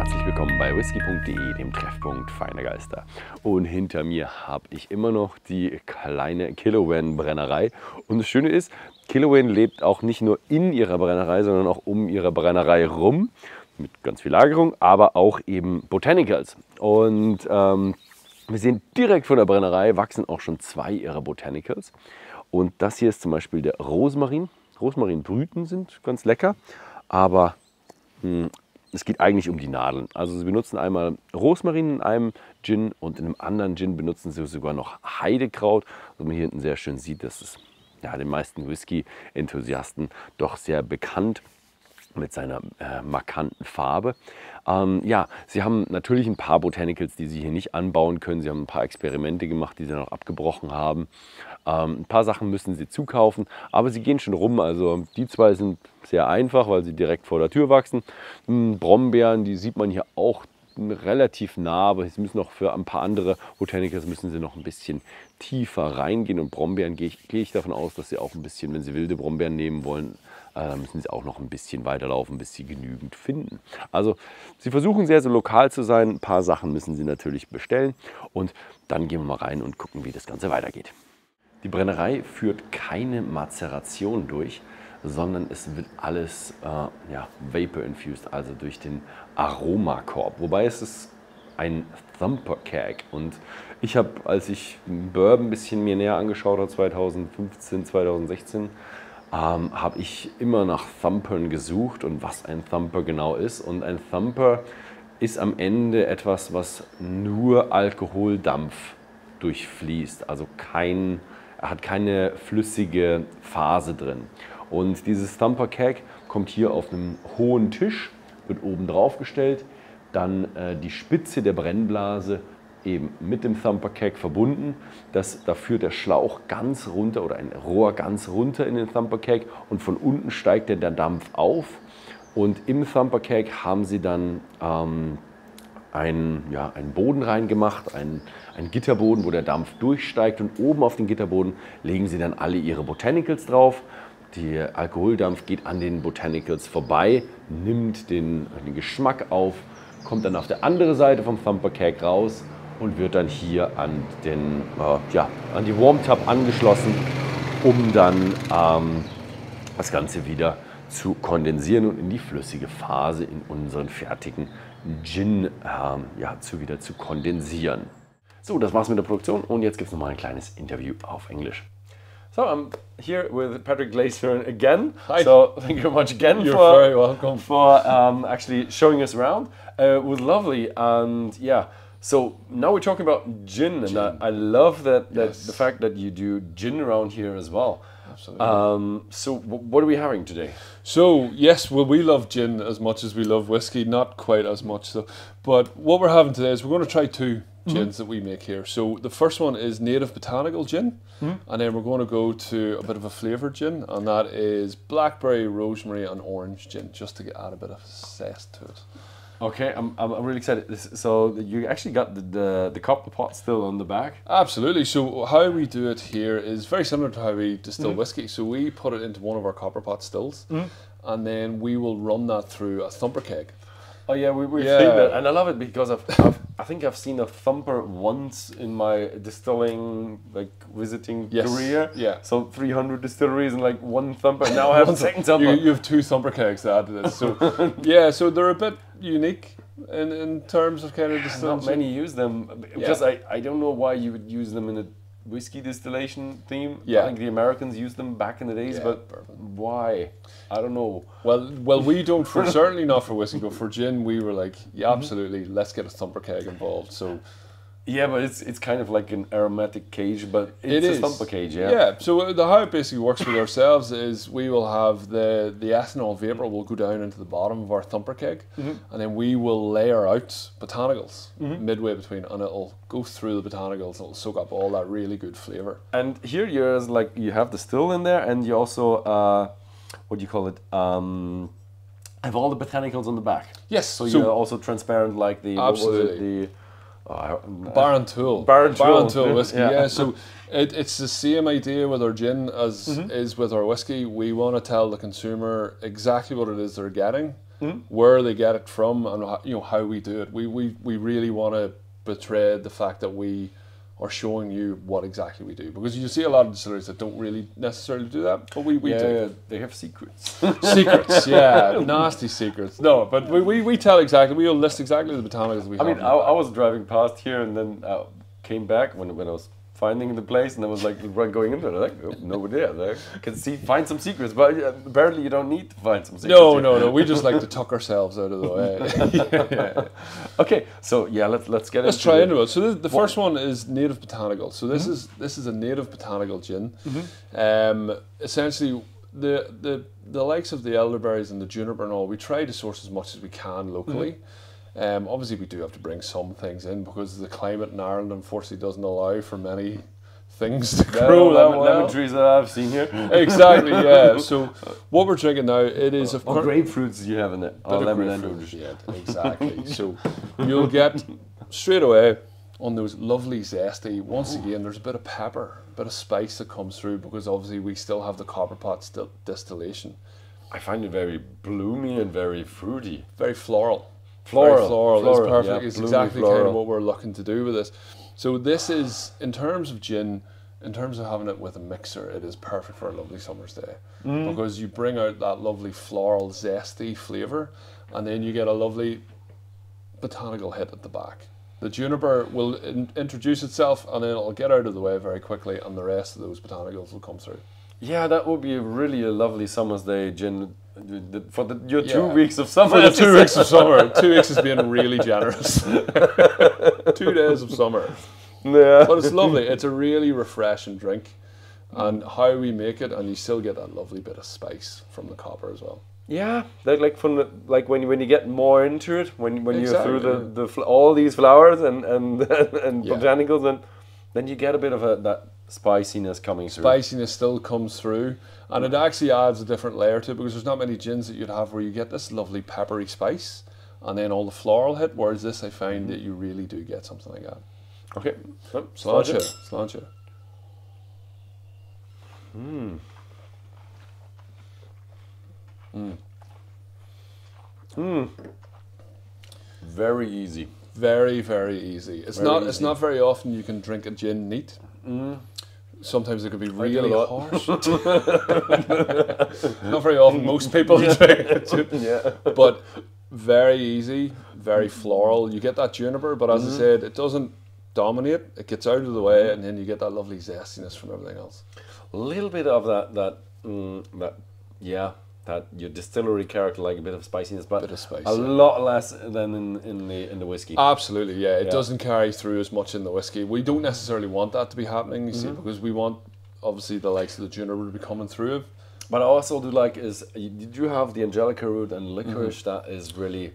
Herzlich willkommen bei Whisky.de, dem Treffpunkt feiner Geister. Und hinter mir habe ich immer noch die kleine Killowen Brennerei. Und das Schöne ist, Killowen lebt auch nicht nur in ihrer Brennerei, sondern auch um ihre Brennerei rum. Mit ganz viel Lagerung, aber auch eben Botanicals. Und wir sehen direkt vor der Brennerei wachsen auch schon 2 ihrer Botanicals. Und das hier ist zum Beispiel der Rosmarin. Rosmarinbrüten sind ganz lecker, aber es geht eigentlich um die Nadeln. Also sie benutzen einmal Rosmarin in einem Gin und in einem anderen Gin benutzen sie sogar noch Heidekraut. Also man hier hinten sehr schön sieht, das ist ja den meisten Whisky-Enthusiasten doch sehr bekannt mit seiner markanten Farbe. Ja, sie haben natürlich ein paar Botanicals, die sie hier nicht anbauen können. Sie haben ein paar Experimente gemacht, die sie noch abgebrochen haben. Ein paar Sachen müssen sie zukaufen, aber sie gehen schon rum. Also die 2 sind sehr einfach, weil sie direkt vor der Tür wachsen. Brombeeren, die sieht man hier auch relativ nah, aber sie müssen noch für ein paar andere Botanicals müssen sie noch ein bisschen tiefer reingehen. Und Brombeeren gehe ich davon aus, dass sie auch ein bisschen, wenn sie wilde Brombeeren nehmen wollen, müssen sie auch noch ein bisschen weiterlaufen, bis sie genügend finden. Also sie versuchen sehr, so lokal zu sein. Ein paar Sachen müssen sie natürlich bestellen. Und dann gehen wir mal rein und gucken, wie das Ganze weitergeht. Die Brennerei führt keine Mazeration durch, sondern es wird alles Vapor-infused, also durch den Aromakorb. Wobei es ist ein Thumper Keg. Und ich habe, als ich Bourbon ein bisschen mir näher angeschaut habe, 2015, 2016, habe ich immer nach Thumpern gesucht und was ein Thumper genau ist. Und ein Thumper ist am Ende etwas, was nur Alkoholdampf durchfließt. Also er hat keine flüssige Phase drin. Und dieses Thumper Keg kommt hier auf einem hohen Tisch, wird oben drauf gestellt, dann die Spitze der Brennblase eben mit dem Thumper Keg verbunden. Da führt der Schlauch ganz runter oder ein Rohr ganz runter in den Thumper Keg und von unten steigt der Dampf auf. Und im Thumper Keg haben sie dann einen Boden reingemacht, einen Gitterboden, wo der Dampf durchsteigt, und oben auf den Gitterboden legen sie dann alle ihre Botanicals drauf. Der Alkoholdampf geht an den Botanicals vorbei, nimmt den Geschmack auf, kommt dann auf der anderen Seite vom Thumper Keg raus und wird dann hier an die Warm Tub angeschlossen, um dann das Ganze wieder zu kondensieren und in die flüssige Phase in unseren fertigen Gin wieder zu kondensieren. So, das war's mit der Produktion und jetzt gibt es nochmal ein kleines Interview auf Englisch. So I'm here with Patrick Glaser again. Hi. So thank you very much again. You're very welcome for actually showing us around. It was lovely, and yeah. So now we're talking about gin, and I love that the fact that you do gin around here as well. Absolutely. So what are we having today? So yes, well, we love gin as much as we love whiskey, not quite as much so. But what we're having today is we're going to try 2 gins that we make here. So the first one is native botanical gin, and then we're going to go to a bit of a flavoured gin, and that is blackberry, rosemary and orange gin, just to add a bit of zest to it. Okay, I'm really excited. So you actually got the copper pot still on the back? Absolutely. So how we do it here is very similar to how we distill whiskey. So we put it into one of our copper pot stills, and then we will run that through a thumper keg. Oh yeah, we've seen that, and I love it because I think I've seen a thumper once in my distilling visiting career. Yeah. So 300 distilleries and one thumper. Now I have a second thumper. You have 2 thumper kegs to add to this. So yeah, so they're a bit unique in terms of kind of distilling. Not many use them because I don't know why you would use them in a whiskey distillation theme. Yeah. I think the Americans used them back in the days, but why? I don't know. Well, we don't, certainly not for whiskey, but for gin, we were like, yeah, absolutely, let's get a thumper keg involved. So, yeah, but it's kind of like an aromatic cage, but it's a thumper cage, yeah. Yeah, so how it basically works with ourselves is we will have the ethanol vapor will go down into the bottom of our thumper keg, and then we will layer out botanicals midway between, and it'll go through the botanicals, and it'll soak up all that really good flavour. And here you have the still in there, and you also what do you call it? Have all the botanicals on the back. Yes. So you're also transparent, like the absolutely. Baron Tool whiskey. Yeah. So it's the same idea with our gin as is with our whiskey. We want to tell the consumer exactly what it is they're getting, where they get it from, and how we do it. We really want to portray the fact that we are showing you what exactly we do, because you see a lot of distilleries that don't really necessarily do that, but we do. Yeah, they have secrets. Secrets, yeah, nasty secrets. No, but we tell exactly, we'll list exactly the botanicals we have. I mean, I was driving past here and then came back when I was finding the place, and I was like going into it, like, oh, nobody there. Like, I can find some secrets, but apparently you don't need to find some secrets. No, we just like to tuck ourselves out of the way. Yeah. Okay, so yeah, let's get let's try into it. So the first one is native botanical. So this is a native botanical gin. Essentially, the likes of the elderberries and the juniper and all, we try to source as much as we can locally. Obviously, we do have to bring some things in because the climate in Ireland unfortunately doesn't allow for many things to grow that well. Lemon trees that I've seen here. Exactly, yeah. So what we're drinking now, it is of course grapefruits you have in it. Lemon and orange. Yeah, exactly. So you'll get straight away on those lovely zesty. Once again, there's a bit of pepper, a bit of spice that comes through because obviously we still have the copper pot distillation. I find it very bloomy and very fruity. Very floral. Floral. It's perfect. Yeah, it's exactly kind of what we're looking to do with this. So this is, in terms of gin, in terms of having it with a mixer, it is perfect for a lovely summer's day because you bring out that lovely floral, zesty flavour, and then you get a lovely botanical hit at the back. The juniper will introduce itself, and then it'll get out of the way very quickly, and the rest of those botanicals will come through. Yeah, that would be really a lovely summer's day gin for your 2 weeks of summer. For the 2 weeks of summer. 2 weeks is being really generous. 2 days of summer. Yeah. But it's lovely. It's a really refreshing drink. And how we make it, and you still get that lovely bit of spice from the copper as well. Yeah, like when you get more into it, when you're through all these flowers and botanicals, and then you get a bit of that spiciness coming through. Spiciness still comes through, and it actually adds a different layer to it because there's not many gins that you'd have where you get this lovely peppery spice and then all the floral hit, whereas this I find that you really do get something like that. Okay, Sláinte. Very easy. Very, very easy. It's not very often you can drink a gin neat. Sometimes it could be really harsh. Not very often. Most people drink it. Yeah. But very easy, very floral. You get that juniper, but as I said, it doesn't dominate. It gets out of the way, and then you get that lovely zestiness from everything else. A little bit of that your distillery character, like a bit of spiciness, but a lot less than in the whiskey. Absolutely, yeah. It doesn't carry through as much in the whiskey. We don't necessarily want that to be happening, you see, because we want obviously the likes of the juniper to be coming through it. But I also do like did you have the angelica root and licorice? That is really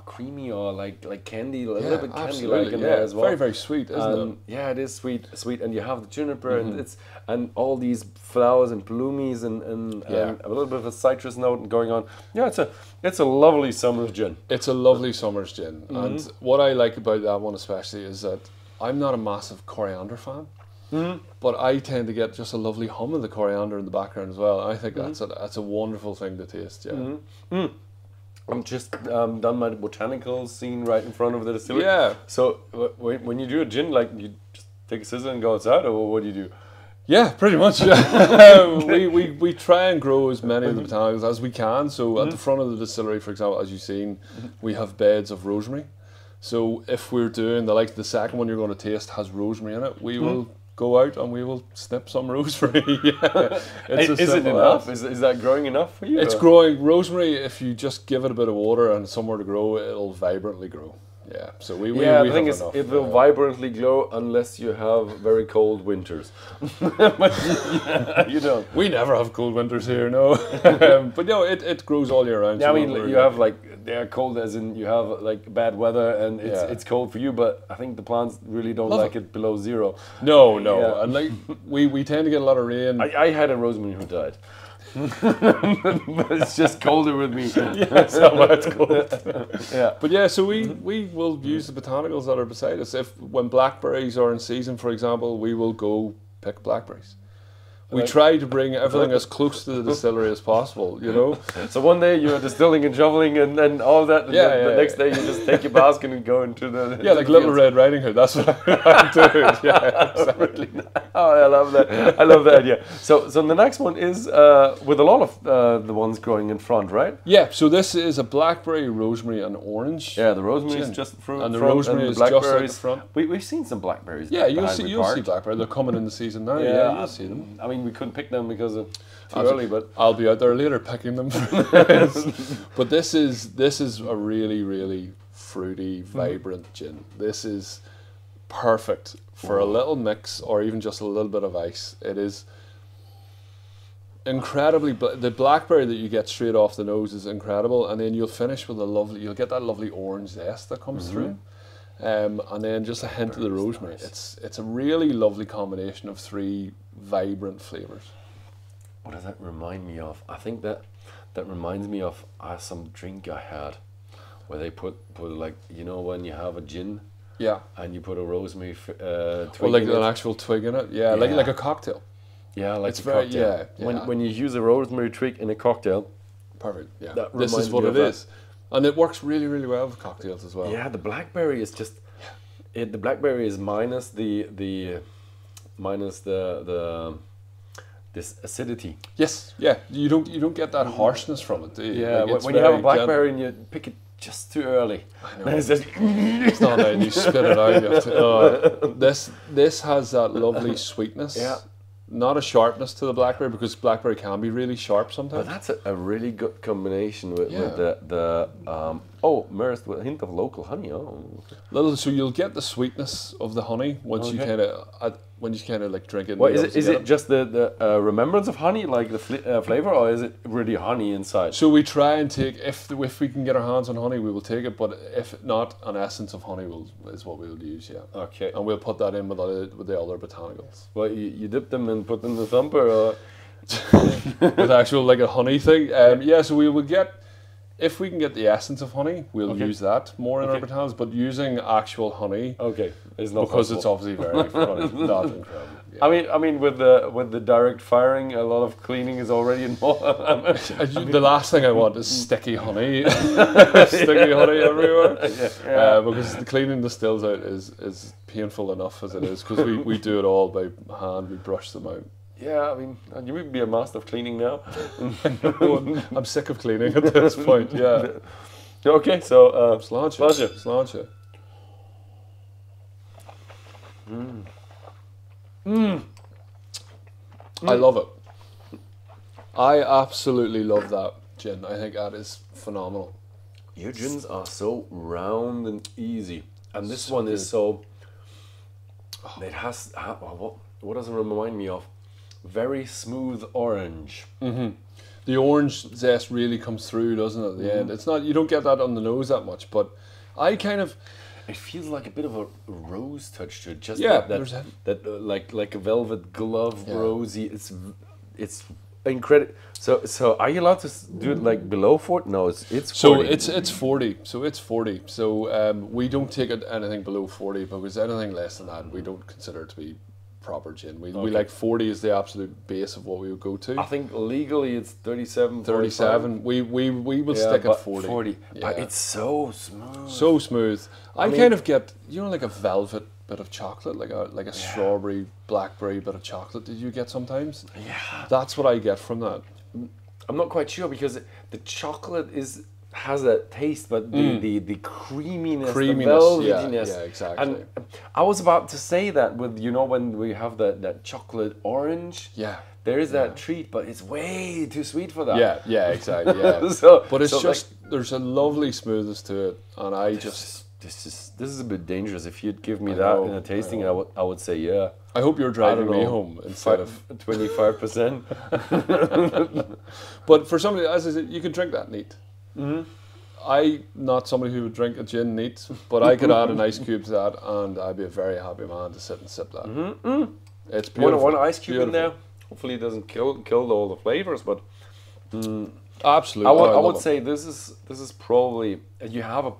creamy or like candy, a little bit candy-like in there as well. Very, very sweet, isn't it? Yeah, it is sweet, and you have the juniper and all these flowers and bloomies and a little bit of a citrus note going on. Yeah, it's a lovely summer's gin. It's a lovely summer's gin, and what I like about that one especially is that I'm not a massive coriander fan. But I tend to get just a lovely hum of the coriander in the background as well. I think that's a wonderful thing to taste. Yeah. I'm just done my botanicals scene right in front of the distillery. Yeah. So when you do a gin, like you just take a scissor and go outside, or what do you do? Yeah, pretty much. we try and grow as many of the botanicals as we can. So at the front of the distillery, for example, as you've seen, we have beds of rosemary. So if we're doing the second one you're going to taste has rosemary in it, we will go out and we will snip some rosemary. Is it enough? Is that growing enough for you? It's growing. Rosemary, if you just give it a bit of water and somewhere to grow, it'll vibrantly grow. Yeah. So we the thing is, it will vibrantly grow unless you have very cold winters. But you don't. We never have cold winters here, no. But no, it grows all year round. Yeah, so I mean, you have they're cold as in you have bad weather and it's cold for you, but I think the plants really don't like it below zero. No. Yeah. And we tend to get a lot of rain. I had a rosemary who died. But it's just colder with me. That's how it's cold. Yeah. But yeah, so we will use the botanicals that are beside us. When blackberries are in season, for example, we will go pick blackberries. We try to bring everything as close to the distillery as possible, you know. So one day you're distilling and shoveling and then all that. And the next day you just take your basket and go into the like Little Red Riding Hood. That's what I'm doing. Yeah, exactly. Oh, I love that. I love that idea. So the next one is with a lot of the ones growing in front, right? Yeah. So this is a blackberry, rosemary, and orange. Yeah, the rosemary is just the fruit, and the rosemary is just at the front. We've seen some blackberries. Yeah, you'll see blackberry. They're coming in the season now. Yeah, you'll see them. I mean, we couldn't pick them because of too early, but I'll be out there later picking them. But this is a really, really fruity, vibrant gin. This is perfect for a little mix or even just a little bit of ice. It is incredibly the blackberry that you get straight off the nose is incredible, and then you'll finish with you'll get that lovely orange zest that comes through. And then just a hint of the rosemary. Nice. It's a really lovely combination of three vibrant flavors. What does that remind me of? I think that reminds me of some drink I had where they put like, you know, when you have a gin, and you put a rosemary twig, like an actual twig in it, like a cocktail. Yeah, like it's a very cocktail. When you use a rosemary twig in a cocktail, perfect. Yeah, this is what it is. And it works really, really well with cocktails as well. Yeah, the blackberry is just the blackberry is minus this acidity. Yes, yeah. You don't get that harshness from it, do you? Yeah, like when you have a blackberry and you pick it just too early. I know. It's not right, and you spit it out. You have to, this has that lovely sweetness. Yeah. Not a sharpness to the blackberry, because blackberry can be really sharp sometimes. But that's a really good combination with the Mare's with a hint of local honey. Oh, okay. So you'll get the sweetness of the honey once you kind of like drink it. Well, is it just the remembrance of honey, like the flavor, or is it really honey inside? So we try and take, if we can get our hands on honey, we will take it. But if not, an essence of honey is what we'll use. Yeah. Okay. And we'll put that in with the other botanicals. Well, you dip them and put them in the thumper, or with actual like a honey thing. So we will get. If we can get the essence of honey, we'll use that more in our botanicals. But using actual honey, is not because possible. it's obviously very not incredible. Yeah. I mean, with the direct firing, a lot of cleaning is already involved. The last thing I want is sticky honey, sticky honey everywhere. Because the cleaning the stills out is painful enough as it is, because we do it all by hand. We brush them out. Yeah, I mean, you would be a master of cleaning now. I'm sick of cleaning at this point. Yeah. Okay, so sláinte. I love it. I absolutely love that gin. I think that is phenomenal. Your gins are so round and easy, and this one is good. It has what does it remind me of? Very smooth orange. The orange zest really comes through, doesn't it? At the end, it's not. You don't get that on the nose that much, but I kind of. It feels like a bit of a rose touch to it. Just like a velvet glove, rosy. It's incredible. So are you allowed to do it like below 40? No, it's 40. So it's 40. So it's 40. So we don't take it anything below 40, because anything less than that we don't consider it to be proper gin. We like 40 is the absolute base of what we would go to. I think legally it's 37. 37. We will stick at 40. 40. Yeah. It's so smooth. So smooth. I mean, kind of get, you know, like a velvet bit of chocolate, like a strawberry, blackberry bit of chocolate that you get sometimes. Yeah. That's what I get from that. I'm not quite sure, because the chocolate has a taste, but the creaminess, the velvetiness. Yeah, exactly. And I was about to say that with, you know, when we have that chocolate orange. Yeah. There is that treat, but it's way too sweet for that. Yeah, exactly. Yeah. But it's just like, there's a lovely smoothness to it, and this is a bit dangerous. If you'd give me that in a tasting, I would say yeah. I hope you're driving me home instead of 25%. But for somebody, as I said, you can drink that neat. I'm not somebody who would drink a gin neat, but I could add an ice cube to that, and I'd be a very happy man to sit and sip that. It's beautiful. One ice cube in there. Hopefully, it doesn't kill all the flavors, but absolutely. I would say this is probably, you have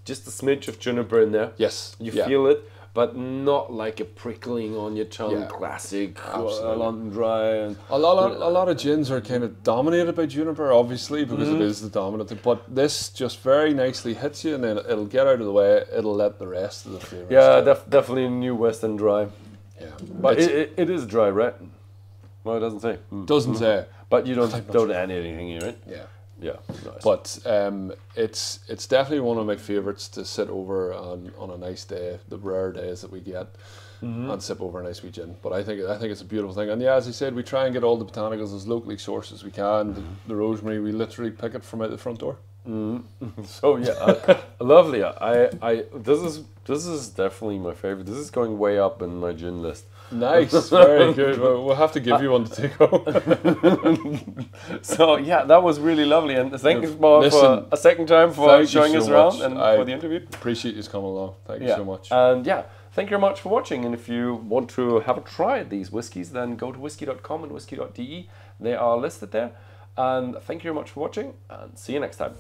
just a smidge of juniper in there. Yes, you feel it. but not like a prickling on your tongue, Yeah. classic Absolutely. London dry. And A lot of gins are kind of dominated by juniper, obviously, because it is the dominant thing. But this just very nicely hits you, and then it'll get out of the way. It'll let the rest of the flavors. yeah, definitely a new Western dry. Yeah. But it is dry, right? Well, it doesn't say. Doesn't say. But you don't add anything in it. Yeah. Yeah, nice. But it's definitely one of my favourites to sit over on a nice day, the rare days that we get, and sip over a nice wee gin. But I think it's a beautiful thing. And yeah, as I said, we try and get all the botanicals as locally sourced as we can. The rosemary, we literally pick it from out the front door. So yeah, lovely. This is definitely my favorite. This is going way up in my gin list. Nice, very good. We'll have to give you one to take home. So yeah, that was really lovely, and thank you for a second time for thank you showing so us around much. and for the interview. Appreciate you coming along. Thank you Yeah, so much. and yeah, thank you very much for watching. And if you want to have a try at these whiskies, then go to Whisky.com and Whisky.de. They are listed there. And thank you very much for watching, and see you next time.